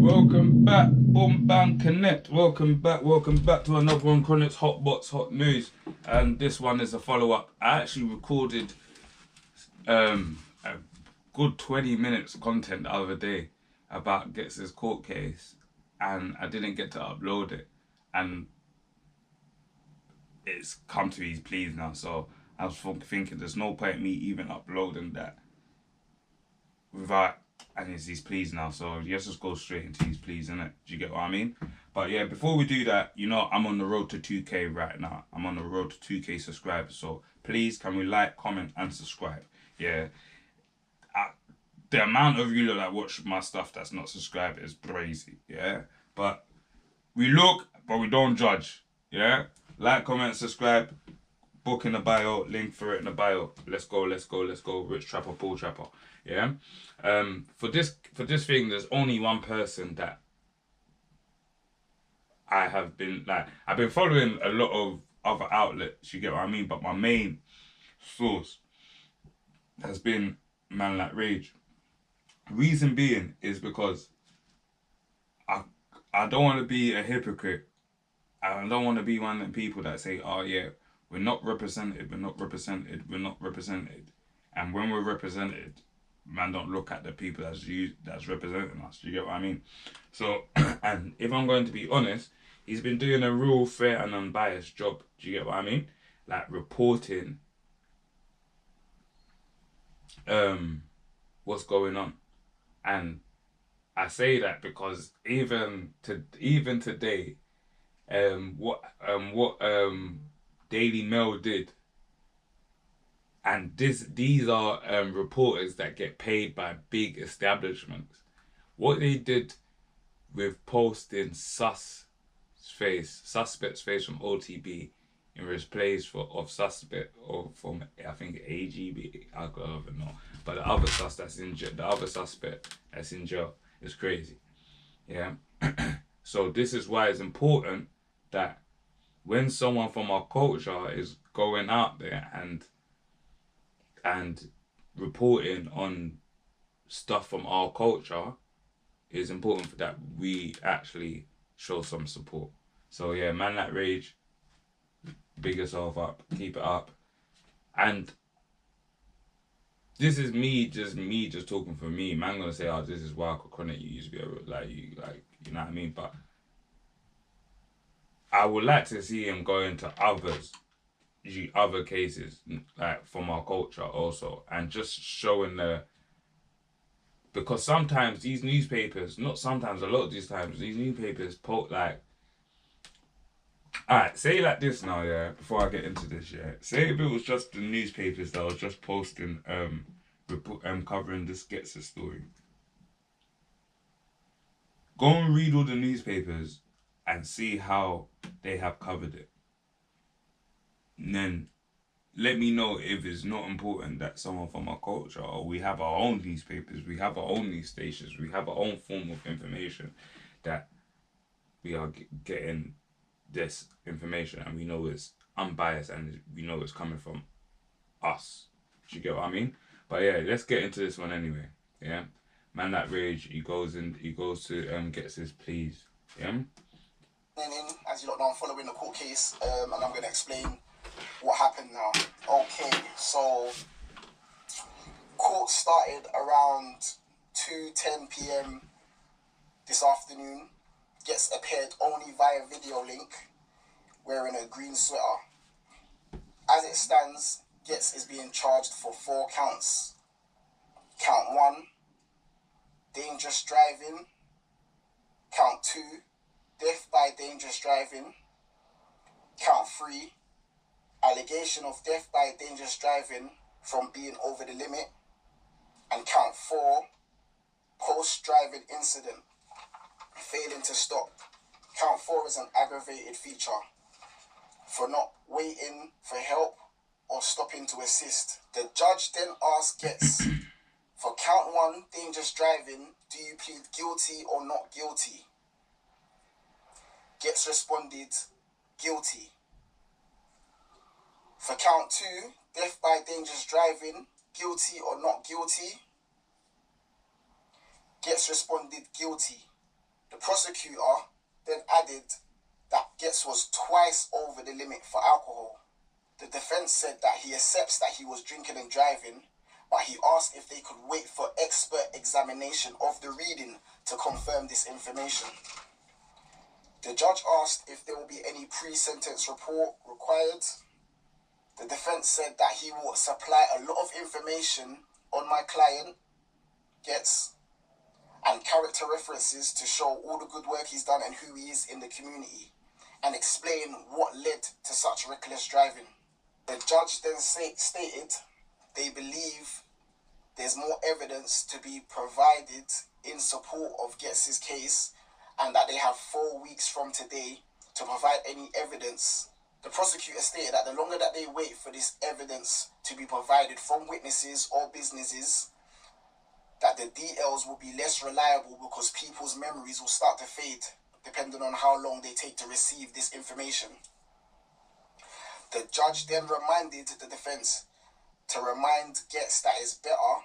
Welcome back, Boom Bam Connect. Welcome back to another one, Connect's Hot Box Hot News. And this one is a follow-up. I actually recorded a good 20 minutes content the other day about Ghetts' court case, and I didn't get to upload it. And it's come to his pleas now, so I was thinking there's no point me even uploading that without, and it's his pleas now, so let's just go straight into his pleas, innit? Do you get what I mean? But yeah, before we do that, you know, I'm on the road to 2K right now. I'm on the road to 2K subscribers, so please, can we like, comment, and subscribe? Yeah. The amount of you that watch my stuff that's not subscribed is crazy, yeah? But we look, but we don't judge, yeah? Like, comment, subscribe, book in the bio, link for it in the bio. Let's go. Rich Trapper, Paul Trapper, yeah? For this thing, there's only one person that I've been following a lot of other outlets, you get what I mean? But my main source has been Man Like Rage. Reason being is because I don't want to be a hypocrite. I don't want to be one of the people that say, oh yeah, we're not represented. And when we're represented, man, don't look at the people that's representing us. Do you get what I mean? So, and if I'm going to be honest, he's been doing a real fair and unbiased job. Do you get what I mean? Like reporting what's going on. And I say that because even today, what Daily Mail did, and these are reporters that get paid by big establishments. What they did with posting suspect's face from OTB in replace of suspect or from I think AGB, I don't even know. But the other suspect that's in jail is crazy. Yeah. So this is why it's important that when someone from our culture is going out there and reporting on stuff from our culture, it's important for that we actually show some support. So yeah, Man Like Rage, big yourself up, keep it up. And this is me just talking for me. Man gonna say, oh, this is why Connect you used to be you know what I mean? But I would like to see him go into other cases, like from our culture also, and just showing because sometimes these newspapers, not sometimes, a lot of these times, these newspapers alright, say like this now, yeah, before I get into this, yeah. Say if it was just the newspapers that was just posting covering this Ghetts' story. Go and read all the newspapers and see how they have covered it. And then let me know if it's not important that someone from our culture, or we have our own newspapers, we have our own news stations, we have our own form of information, that we are getting this information and we know it's unbiased and we know it's coming from us. Do you get what I mean? But yeah, let's get into this one anyway. Yeah, Man Like Rage, he goes to Ghetts his pleas. Yeah. As you lot know, I'm following the court case, and I'm going to explain what happened now. Okay, so court started around 2:10 p.m. this afternoon. Ghetts appeared only via video link, wearing a green sweater. As it stands, Ghetts is being charged for 4 counts. Count 1, dangerous driving. Count 2, death by dangerous driving. Count 3, allegation of death by dangerous driving from being over the limit. And count 4, post-driving incident, failing to stop. Count 4 is an aggravated feature for not waiting for help or stopping to assist. The judge then asked Ghetts, for count 1, dangerous driving, do you plead guilty or not guilty? Ghetts responded, guilty. For count 2, death by dangerous driving, guilty or not guilty? Ghetts responded, guilty. The prosecutor then added that Ghetts was twice over the limit for alcohol. The defense said that he accepts that he was drinking and driving, but he asked if they could wait for expert examination of the reading to confirm this information. The judge asked if there will be any pre-sentence report required. The defense said that he will supply a lot of information on my client, Ghetts, and character references to show all the good work he's done and who he is in the community, and explain what led to such reckless driving. The judge then stated they believe there's more evidence to be provided in support of Ghetts' case, and that they have 4 weeks from today to provide any evidence. The prosecutor stated that the longer that they wait for this evidence to be provided from witnesses or businesses, that the DLs will be less reliable because people's memories will start to fade depending on how long they take to receive this information. The judge then reminded the defense to remind Ghetts that it's better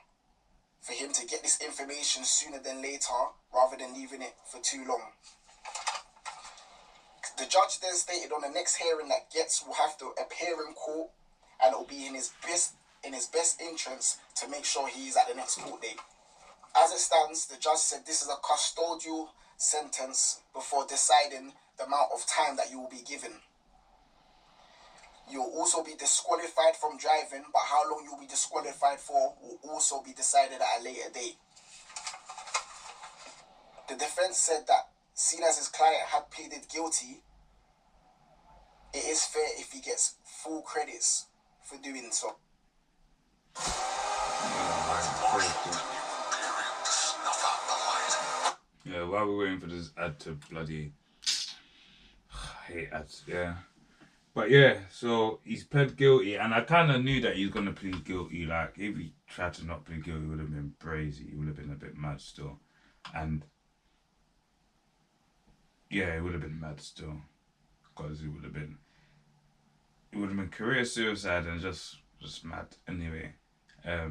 for him to get this information sooner than later rather than leaving it for too long. The judge then stated on the next hearing that Ghetts will have to appear in court, and it will be in his best interest to make sure he is at the next court date. As it stands, the judge said this is a custodial sentence before deciding the amount of time that you will be given. You will also be disqualified from driving, but how long you will be disqualified for will also be decided at a later date. The defense said that, seeing as his client had pleaded guilty, it is fair if he gets full credits for doing so. Yeah, while we're waiting for this ad to bloody... I hate ads, yeah. But yeah, so he's pled guilty, and I kind of knew that he was going to plead guilty. Like, if he tried to not plead guilty, it would have been crazy. He would have been a bit mad still. And yeah, it would have been mad still. Because it would have been career suicide and just mad anyway.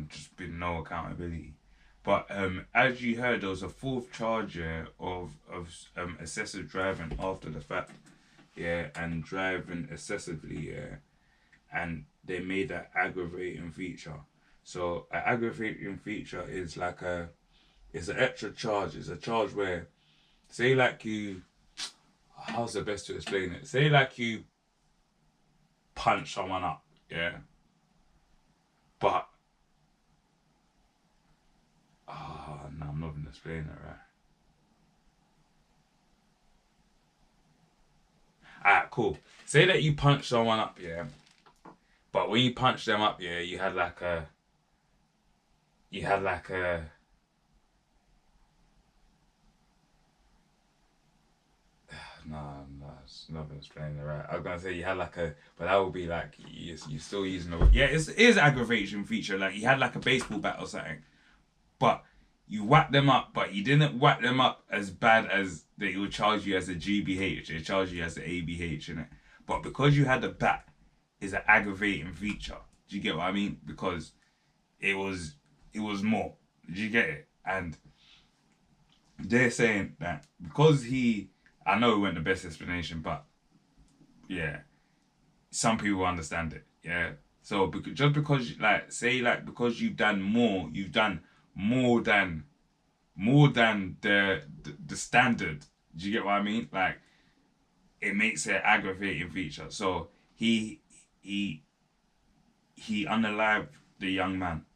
Just been no accountability. But as you heard, there was a fourth charge of excessive driving after the fact. Yeah, and driving excessively, yeah, and they made an aggravating feature. So an aggravating feature is like it's an extra charge. It's a charge where, say like you, how's the best to explain it? Say like you punch someone up, yeah, but, no, I'm not gonna explain it right. Alright, cool. Say that you punch someone up, yeah. But when you punch them up, yeah, you had like a... No, it's not gonna explain it right. I was gonna say you had like a... But that would be like, you're still using the... Yeah, it is an aggravation feature. Like, you had like a baseball bat or something. But you whacked them up, but you didn't whack them up as bad as they would charge you as a GBH. They charge you as an ABH, innit? But because you had the bat, is an aggravating feature. Do you get what I mean? Because it was more. Do you get it? And they're saying that because I know it wasn't the best explanation, but yeah, some people understand it. Yeah. So just because, like, say like because you've done more than the standard. Do you get what I mean? Like, it makes it an aggravating feature. So he unalived the young man.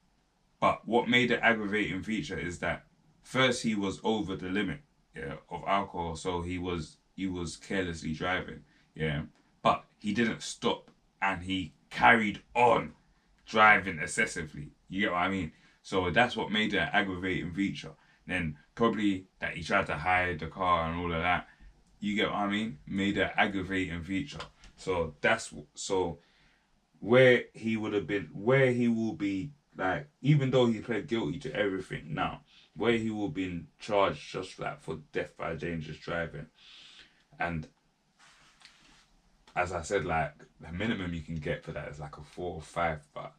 But what made it aggravating feature is that first he was over the limit, yeah, of alcohol, so he was carelessly driving, yeah. But he didn't stop and he carried on driving excessively. You get what I mean? So that's what made it an aggravating feature. Then probably that he tried to hide the car and all of that. You get what I mean? Made it an aggravating feature. So where he will be, like, even though he pled guilty to everything now, where he will be charged just like for death by dangerous driving. And as I said, like, the minimum you can get for that is like a 4 or 5, but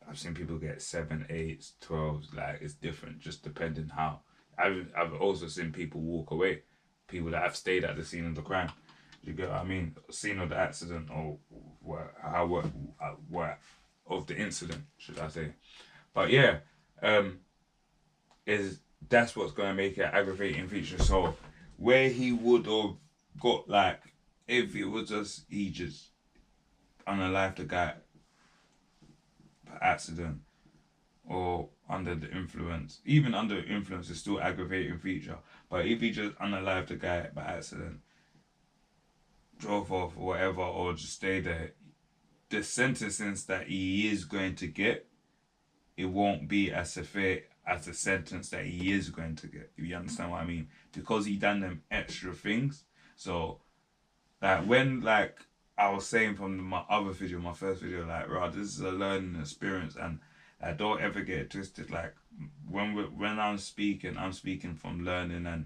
I've seen people get 7, 8s, 12s. Like, it's different, just depending how I've also seen people walk away, people that have stayed at the scene of the crime. You get what I mean? Scene of the accident, or what of the incident, should I say? But yeah, is that's what's gonna make it an aggravating feature. So where he would have got like, if it was just he just unalived the guy by accident or under the influence, even under influence is still aggravating feature. But if he just unalived the guy by accident, drove off or whatever, or just stayed there, the sentencing that he is going to get, it won't be as severe as the sentence that he is going to get, if you understand what I mean. Because he done them extra things. So like when like I was saying from my other video, my first video, like, right, this is a learning experience, and don't ever get it twisted. Like when I'm speaking from learning and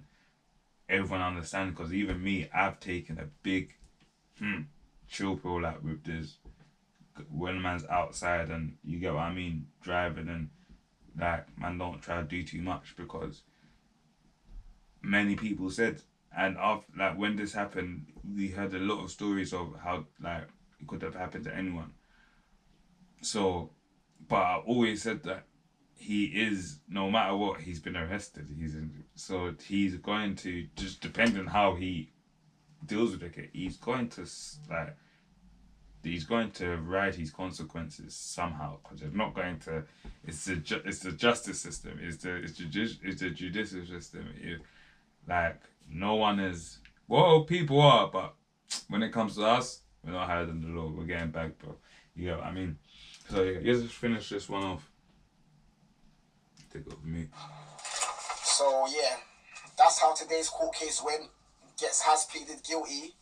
everyone understanding. Because even me, I've taken a big chill pill, like with this, when man's outside and you get what I mean, driving, and like man don't try to do too much, because many people said, and after like when this happened, we heard a lot of stories of how like it could have happened to anyone. So, but I always said that he is, no matter what, he's been arrested. So he's going to, just depend on how he deals with it. He's going to like, he's going to ride his consequences somehow, because they're not going to. It's the justice system. It's the judicial system. Like no one is. Well, people are, but when it comes to us, we're not higher than the law. We're getting back, bro. You get what I mean? So yeah, let's just finish this one off. Take it over me. So yeah, that's how today's court case went. Ghetts has pleaded guilty.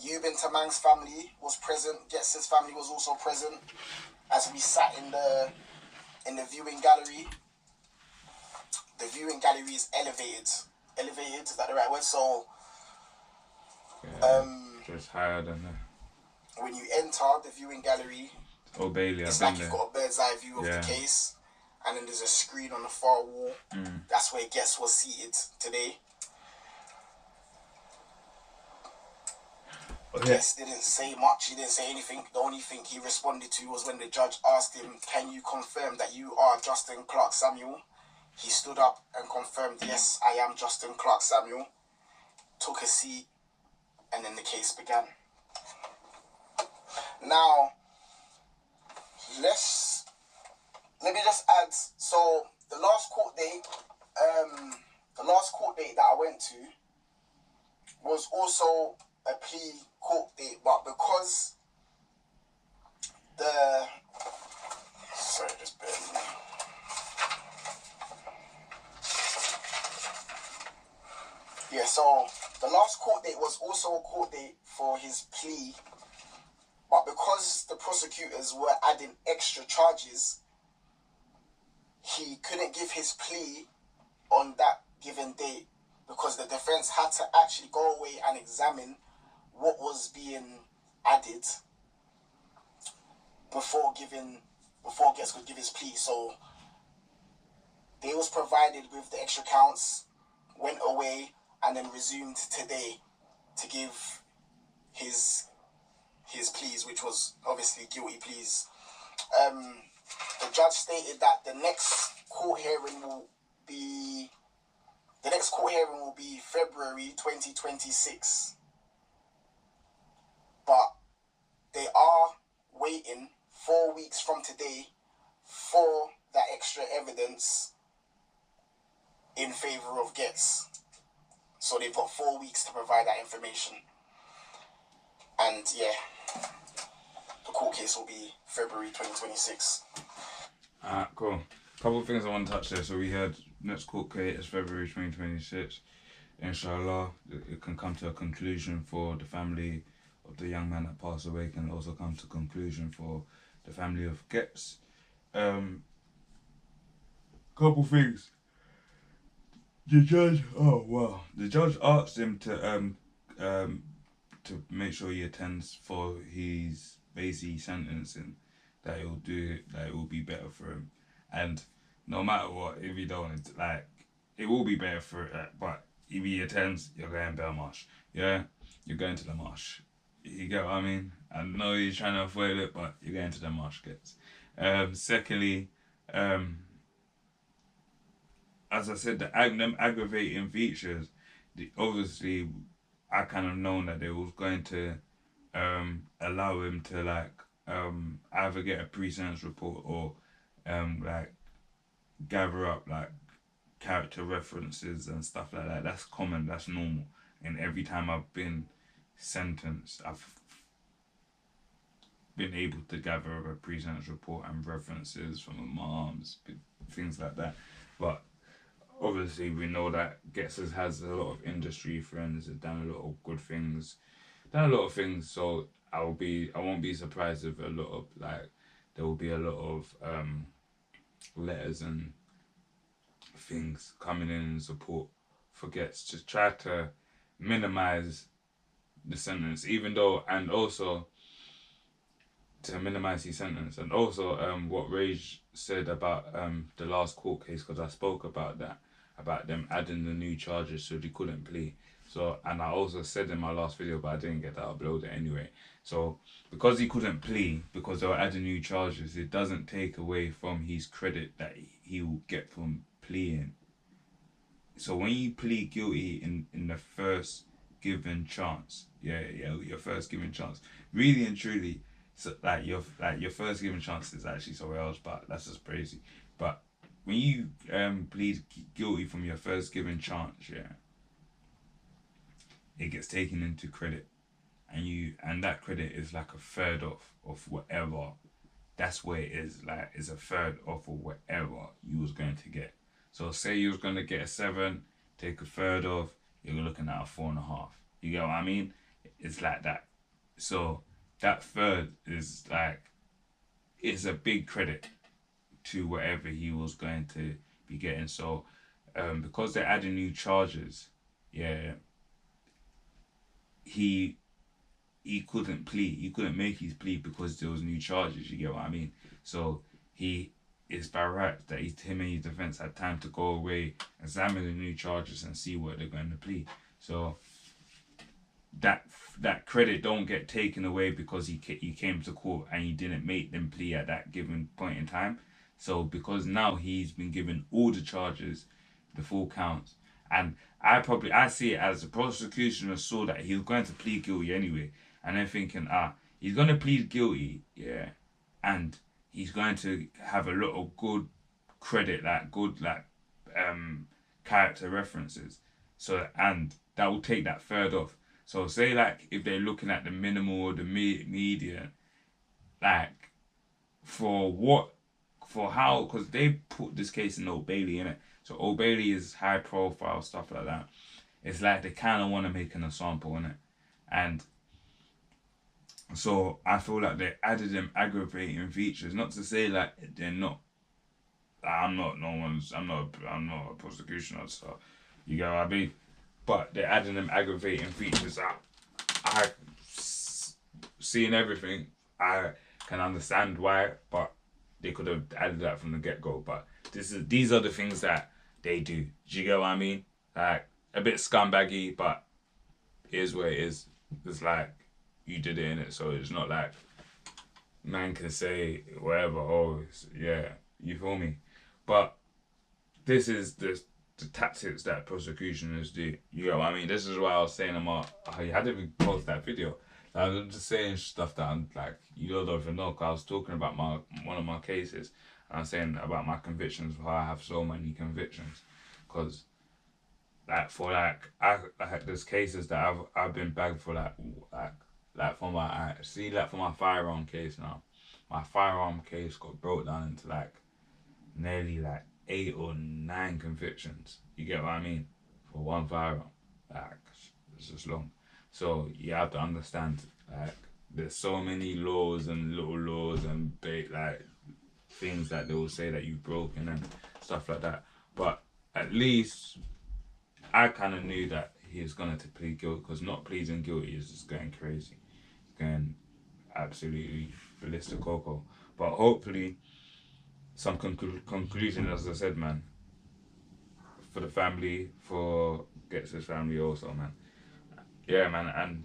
Eubin Tamang's family was present. Ghetts' family was also present as we sat in the viewing gallery. The viewing gallery is elevated. Elevated, is that the right word? So, just higher than that. When you enter the viewing gallery, oh Bailey, it's like you've got a bird's eye view of the case, and then there's a screen on the far wall. That's where Ghetts was seated today. Ghetts didn't say much. He didn't say anything. The only thing he responded to was when the judge asked him, "Can you confirm that you are Justin Clark Samuel?" He stood up and confirmed, "Yes, I am Justin Clark Samuel." Took a seat, and then the case began. Now, let me just add. So the last court date that I went to was also a plea court date, but because just bear with me. Yeah, so the last court date was also a court date for his plea, but because the prosecutors were adding extra charges, he couldn't give his plea on that given date, because the defense had to actually go away and examine what was being added before Ghetts could give his plea. So they was provided with the extra counts, went away, and then resumed today to give his pleas, which was obviously guilty pleas. The judge stated that the next court hearing will be February 2026. But they are waiting 4 weeks from today for that extra evidence in favor of Ghetts. So they've got 4 weeks to provide that information. And yeah, the court case will be February 2026. Alright, cool. Couple of things I want to touch there. So we had next court case is February 2026. Inshallah, it can come to a conclusion for the family of the young man that passed away. Can also come to a conclusion for the family of Ghetts. Couple things. The judge asked him to make sure he attends for his basic sentencing, that it will be better for him. And no matter what, if he don't, like, it will be better for it, but if he attends, you're going Belmarsh. Yeah, you're going to the marsh. You get what I mean? I know you're trying to avoid it, but you're going to the marsh, Ghetts. Secondly, um, as I said, them aggravating features, obviously, I kind of known that they was going to allow him to like either get a pre-sentence report or like gather up like character references and stuff like that. That's common. That's normal. And every time I've been sentenced, I've been able to gather a pre-sentence report and references from my mom's, things like that. But obviously, we know that Ghetts has a lot of industry friends, has done a lot of good things, done a lot of things. So I won't be surprised if a lot of like there will be a lot of letters and things coming in support for Ghetts to try to minimize the sentence, even though, and also to minimize his sentence, and also what Rage said about the last court case, because I spoke about that, about them adding the new charges so they couldn't plea. So, and I also said in my last video, but I didn't get that uploaded anyway. So because he couldn't plea, because they were adding new charges, it doesn't take away from his credit that he will get from pleading. So when you plead guilty in the first given chance, your first given chance, really and truly, so like your first given chance is actually somewhere else, but that's just crazy. But when you plead guilty from your first given chance, yeah, it gets taken into credit, and that credit is like a third of whatever. That's where it is, like it's a third of whatever you was going to get. So say you was gonna get a 7, take a third of, you're looking at a 4.5. You get what I mean? It's like that. So that third is like, it's a big credit to whatever he was going to be getting. So because they're adding new charges, yeah, he couldn't plead. He couldn't make his plea because there was new charges. You get what I mean? So it's by right that him and his defense had time to go away, examine the new charges, and see what they're going to plead. So that credit don't get taken away because he came to court and he didn't make them plea at that given point in time. So because now he's been given all the charges, the full counts, and I see it as the prosecution saw that he was going to plead guilty anyway, and they're thinking, he's going to plead guilty, yeah, and he's going to have a lot of good credit, like good character references. So, and that will take that third off. So say like if they're looking at the minimal or the median, like for how, because they put this case in Old Bailey, innit? So Old Bailey is high profile, stuff like that. It's like they kind of want to make an ensemble, innit? And so I feel like they added them aggravating features. Not to say like they're not. I'm not a prosecution officer. You get what I mean? But they're adding them aggravating features. I seeing everything. I can understand why, but they could have added that from the get go. But these are the things that they do. Do you get what I mean? Like a bit scumbaggy, but it is what it is. It's like you did it in it, so it's not like man can say whatever. Oh, yeah, you feel me? But this is the tactics that prosecutioners do. You get what I mean? This is why I was saying I hadn't even post that video. I'm just saying stuff that I'm like, you don't even know, because I was talking about one of my cases, and I'm saying about my convictions, how I have so many convictions, because there's cases that I've been bagged for for my firearm case now. My firearm case got broke down into like nearly like 8 or 9 convictions. You get what I mean? For one firearm. Like, it's just long. So you have to understand, like, there's so many laws and little laws and like things that they will say that you've broken and stuff like that. But at least I kind of knew that he was going to plead guilty, because not pleading guilty is just going crazy. It's going absolutely ballistic coco. But hopefully some conclusion, as I said, man. for the family, for Ghetts' family also, man. Yeah, man, and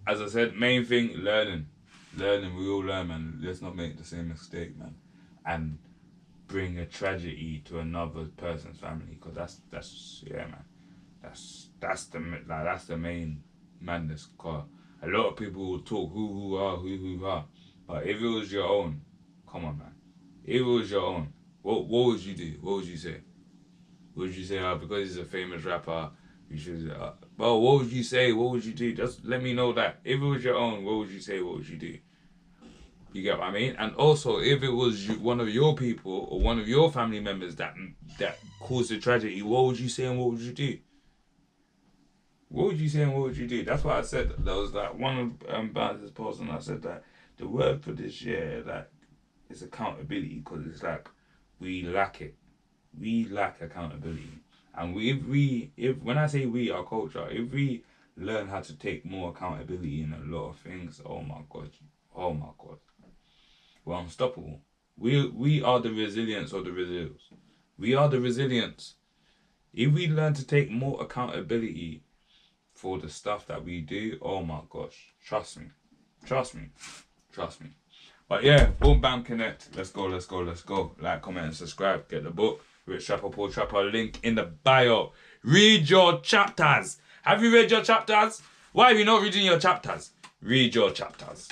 as I said, main thing, learning. Learning, we all learn, man. Let's not make the same mistake, man. And bring a tragedy to another person's family, because that's yeah, man. That's the main madness. Cause a lot of people will talk who are, but if it was your own, come on, man. If it was your own, what would you do? What would you say? Would you say, because he's a famous rapper, you should? Well, what would you say? What would you do? Just let me know that. If it was your own, what would you say? What would you do? You get what I mean? And also, if it was one of your people or one of your family members that caused the tragedy, what would you say and what would you do? What would you say and what would you do? That's what I said. There was like one of Bounce's posts, and I said that the word for this year, like, is accountability, because it's like we lack it. We lack accountability, and if when I say we, our culture, if we learn how to take more accountability in a lot of things, oh my god, we're unstoppable. We are the resilience of the resilience. We are the resilience. If we learn to take more accountability for the stuff that we do, oh my gosh, trust me. But yeah, boom, bam, connect. Let's go. Like, comment, and subscribe. Get the book, Rich Trapper, Poor Trapper, link in the bio. Read your chapters. Have you read your chapters? Why are you not reading your chapters? Read your chapters.